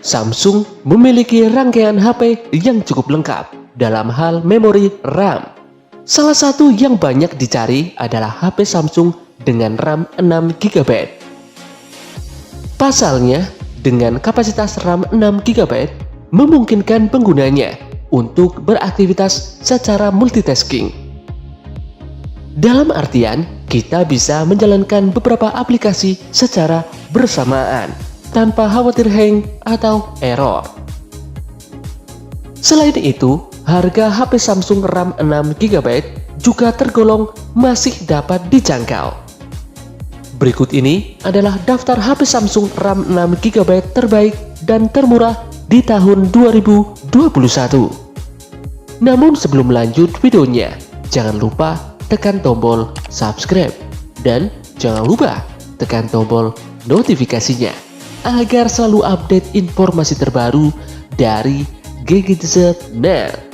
Samsung memiliki rangkaian HP yang cukup lengkap dalam hal memori RAM. Salah satu yang banyak dicari adalah HP Samsung dengan RAM 6GB. Pasalnya, dengan kapasitas RAM 6GB memungkinkan penggunanya untuk beraktivitas secara multitasking. Dalam artian, kita bisa menjalankan beberapa aplikasi secara bersamaan tanpa khawatir hang atau error. Selain itu, harga HP Samsung RAM 6GB juga tergolong masih dapat dijangkau. Berikut ini adalah daftar HP Samsung RAM 6GB terbaik dan termurah di tahun 2021. Namun sebelum lanjut videonya, jangan lupa tekan tombol subscribe dan jangan lupa tekan tombol notifikasinya agar selalu update informasi terbaru dari Gadget.net.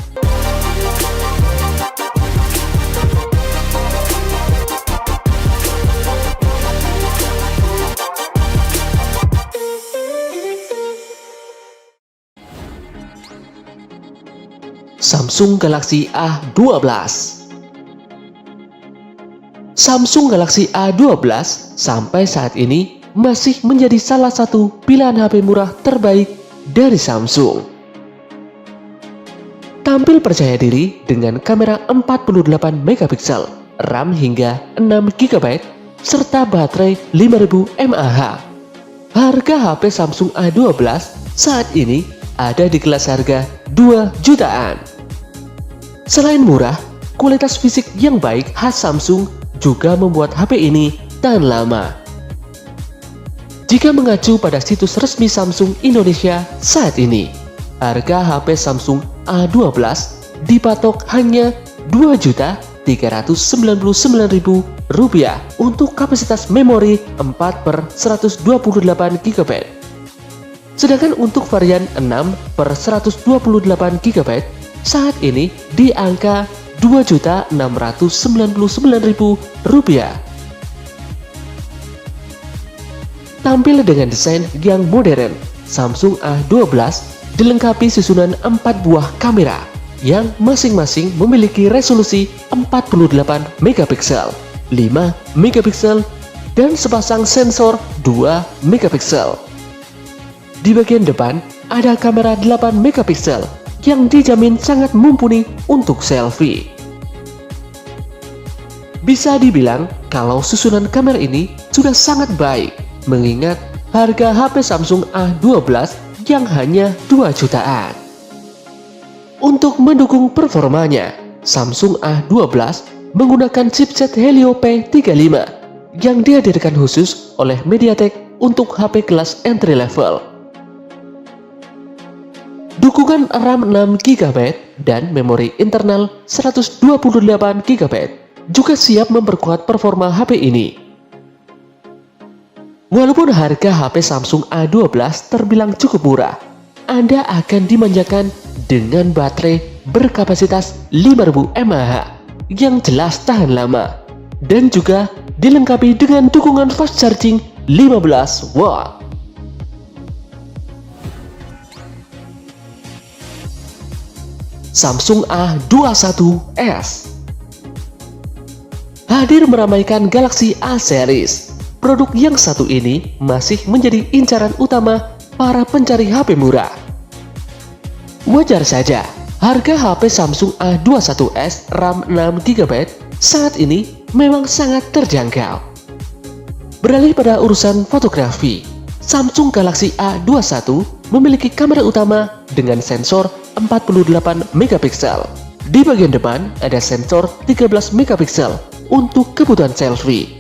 Samsung Galaxy A12. Samsung Galaxy A12 sampai saat ini masih menjadi salah satu pilihan HP murah terbaik dari Samsung. Tampil percaya diri dengan kamera 48MP, RAM hingga 6GB, serta baterai 5000 mAh. Harga HP Samsung A12 saat ini ada di kelas harga 2 jutaan. Selain murah, kualitas fisik yang baik khas Samsung juga membuat HP ini tahan lama. Jika mengacu pada situs resmi Samsung Indonesia saat ini, harga HP Samsung A12 dipatok hanya Rp2.399.000 untuk kapasitas memori 4/128GB. Sedangkan untuk varian 6/128GB saat ini di angka Rp2.699.000. Tampil dengan desain yang modern, Samsung A12 dilengkapi susunan 4 buah kamera yang masing-masing memiliki resolusi 48MP, 5MP, dan sepasang sensor 2MP. Di bagian depan ada kamera 8MP yang dijamin sangat mumpuni untuk selfie. Bisa dibilang kalau susunan kamera ini sudah sangat baik, mengingat harga HP Samsung A12 yang hanya 2 jutaan. Untuk mendukung performanya, Samsung A12 menggunakan chipset Helio P35 yang dihadirkan khusus oleh MediaTek untuk HP kelas entry level. Dukungan RAM 6GB dan memori internal 128GB juga siap memperkuat performa HP ini. Walaupun harga HP Samsung A12 terbilang cukup murah, Anda akan dimanjakan dengan baterai berkapasitas 5000 mAh yang jelas tahan lama dan juga dilengkapi dengan dukungan fast charging 15W. Samsung A21s hadir meramaikan Galaxy A series. Produk yang satu ini masih menjadi incaran utama para pencari HP murah. Wajar saja, harga HP Samsung A21s RAM 6GB saat ini memang sangat terjangkau. Beralih pada urusan fotografi, Samsung Galaxy A21 memiliki kamera utama dengan sensor 48MP. Di bagian depan ada sensor 13MP untuk kebutuhan selfie.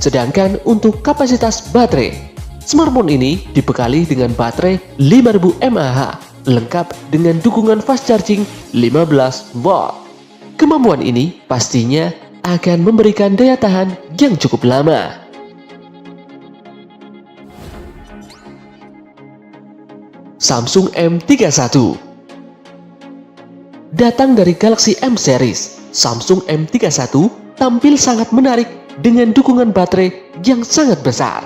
Sedangkan untuk kapasitas baterai, smartphone ini dibekali dengan baterai 5000 mAh lengkap dengan dukungan fast charging 15W. Kemampuan ini pastinya akan memberikan daya tahan yang cukup lama. Samsung M31 datang dari Galaxy M series. Samsung M31 tampil sangat menarik dengan dukungan baterai yang sangat besar.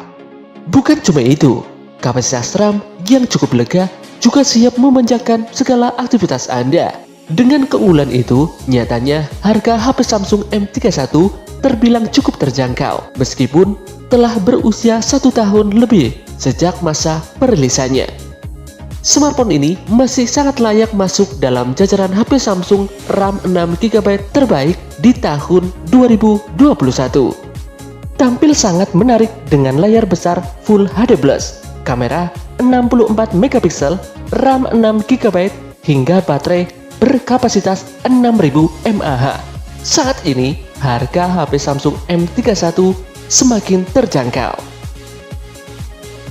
Bukan cuma itu, kapasitas RAM yang cukup lega juga siap memanjakan segala aktivitas Anda. Dengan keunggulan itu, nyatanya harga HP Samsung M31 terbilang cukup terjangkau meskipun telah berusia 1 tahun lebih sejak masa perilisannya. Smartphone ini masih sangat layak masuk dalam jajaran HP Samsung RAM 6GB terbaik di tahun 2021. Tampil sangat menarik dengan layar besar Full HD+, kamera 64MP, RAM 6GB, hingga baterai berkapasitas 6000 mAh. Saat ini, harga HP Samsung M31 semakin terjangkau.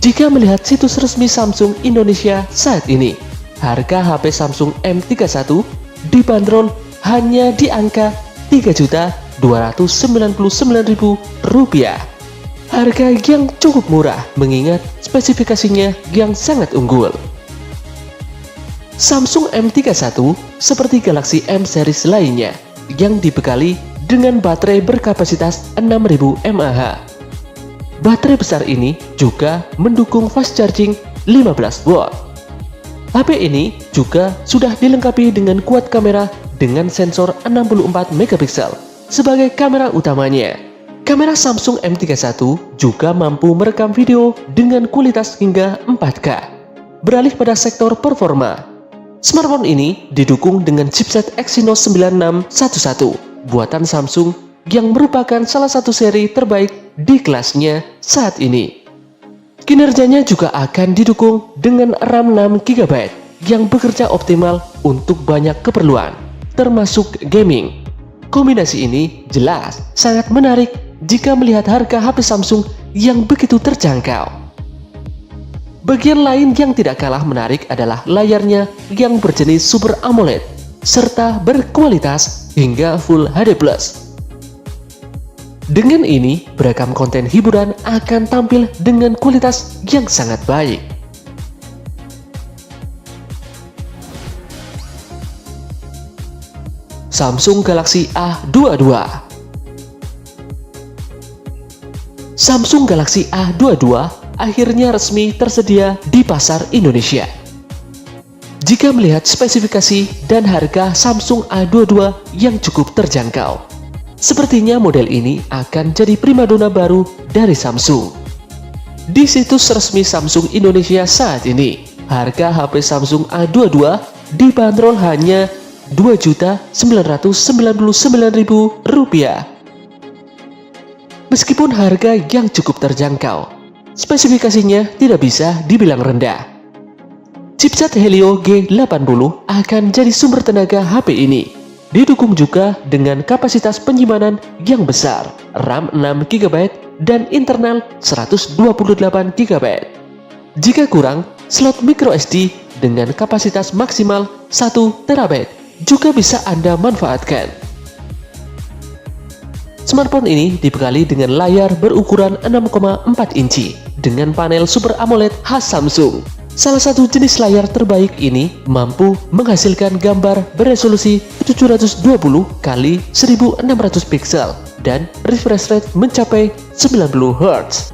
Jika melihat situs resmi Samsung Indonesia saat ini, harga HP Samsung M31 dibanderol hanya di angka Rp3.299.000. Harga yang cukup murah mengingat spesifikasinya yang sangat unggul. Samsung M31 seperti Galaxy M series lainnya yang dibekali dengan baterai berkapasitas 6000 mAh. Baterai besar ini juga mendukung fast charging 15 watt. HP ini juga sudah dilengkapi dengan quad kamera dengan sensor 64MP sebagai kamera utamanya. Kamera Samsung M31 juga mampu merekam video dengan kualitas hingga 4K. Beralih pada sektor performa, smartphone ini didukung dengan chipset Exynos 9611 buatan Samsung yang merupakan salah satu seri terbaik di kelasnya saat ini. Kinerjanya juga akan didukung dengan RAM 6GB yang bekerja optimal untuk banyak keperluan, termasuk gaming. Kombinasi ini jelas sangat menarik jika melihat harga HP Samsung yang begitu terjangkau. Bagian lain yang tidak kalah menarik adalah layarnya yang berjenis Super AMOLED serta berkualitas hingga Full HD+. Dengan ini, beragam konten hiburan akan tampil dengan kualitas yang sangat baik. Samsung Galaxy A22. Samsung Galaxy A22 akhirnya resmi tersedia di pasar Indonesia. Jika melihat spesifikasi dan harga Samsung A22 yang cukup terjangkau, sepertinya model ini akan jadi primadona baru dari Samsung. Di situs resmi Samsung Indonesia saat ini, harga HP Samsung A22 dibanderol hanya Rp2.999.000. Meskipun harga yang cukup terjangkau, spesifikasinya tidak bisa dibilang rendah. Chipset Helio G80 akan jadi sumber tenaga HP ini. Didukung juga dengan kapasitas penyimpanan yang besar, RAM 6GB dan internal 128GB. Jika kurang, slot microSD dengan kapasitas maksimal 1TB juga bisa Anda manfaatkan. Smartphone ini dibekali dengan layar berukuran 6,4 inci dengan panel Super AMOLED khas Samsung. Salah satu jenis layar terbaik ini mampu menghasilkan gambar beresolusi 720 x 1600 pixel dan refresh rate mencapai 90 Hz.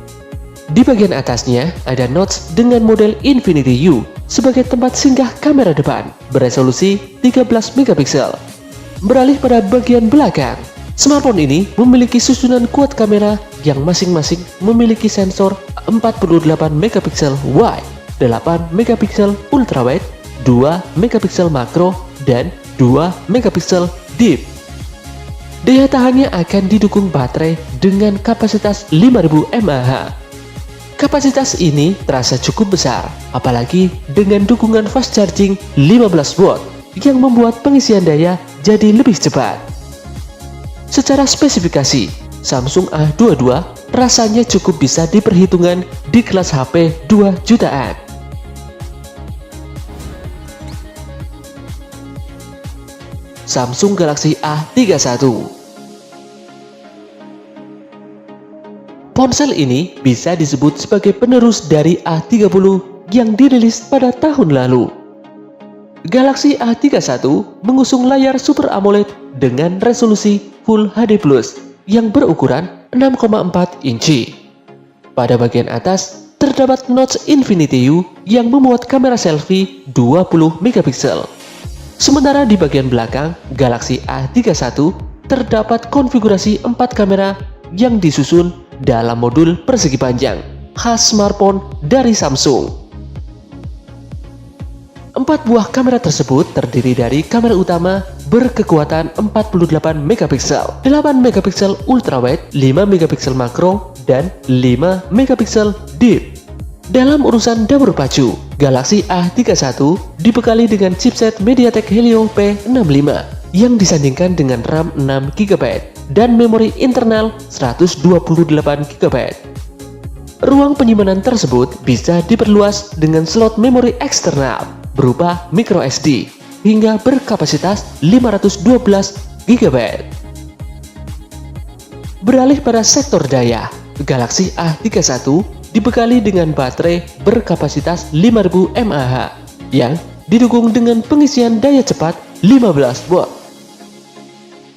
Di bagian atasnya ada notch dengan model Infinity U sebagai tempat singgah kamera depan beresolusi 13MP. Beralih pada bagian belakang, smartphone ini memiliki susunan quad kamera yang masing-masing memiliki sensor 48MP wide, 8MP ultrawide, 2MP makro, dan 2MP deep. Daya tahannya akan didukung baterai dengan kapasitas 5000 mAh. Kapasitas ini terasa cukup besar, apalagi dengan dukungan fast charging 15 watt yang membuat pengisian daya jadi lebih cepat. Secara spesifikasi, Samsung A22 rasanya cukup bisa diperhitungkan di kelas HP 2 jutaan. Samsung Galaxy A31. Ponsel ini bisa disebut sebagai penerus dari A30 yang dirilis pada tahun lalu. Galaxy A31 mengusung layar Super AMOLED dengan resolusi Full HD+ yang berukuran 6,4 inci. Pada bagian atas terdapat notch Infinity U yang memuat kamera selfie 20 megapiksel. Sementara di bagian belakang Galaxy A31 terdapat konfigurasi 4 kamera yang disusun dalam modul persegi panjang khas smartphone dari Samsung. 4 buah kamera tersebut terdiri dari kamera utama berkekuatan 48 megapiksel, 8 megapiksel ultrawide, 5 megapiksel makro, dan 5 megapiksel deep. Dalam urusan dapur pacu, Galaxy A31 dibekali dengan chipset MediaTek Helio P65 yang disandingkan dengan RAM 6GB dan memori internal 128GB. Ruang penyimpanan tersebut bisa diperluas dengan slot memori eksternal berupa microSD hingga berkapasitas 512GB. Beralih pada sektor daya, Galaxy A31 dibekali dengan baterai berkapasitas 5000 mAh yang didukung dengan pengisian daya cepat 15 watt.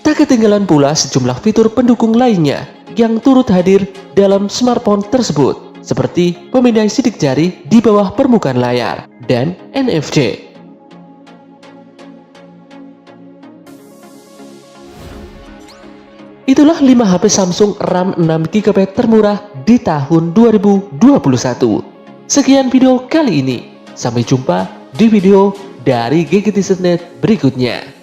Tak ketinggalan pula sejumlah fitur pendukung lainnya yang turut hadir dalam smartphone tersebut, seperti pemindai sidik jari di bawah permukaan layar dan NFC. Itulah 5 HP Samsung RAM 6GB termurah di tahun 2021. Sekian video kali ini. Sampai jumpa di video dari GGTiZnet berikutnya.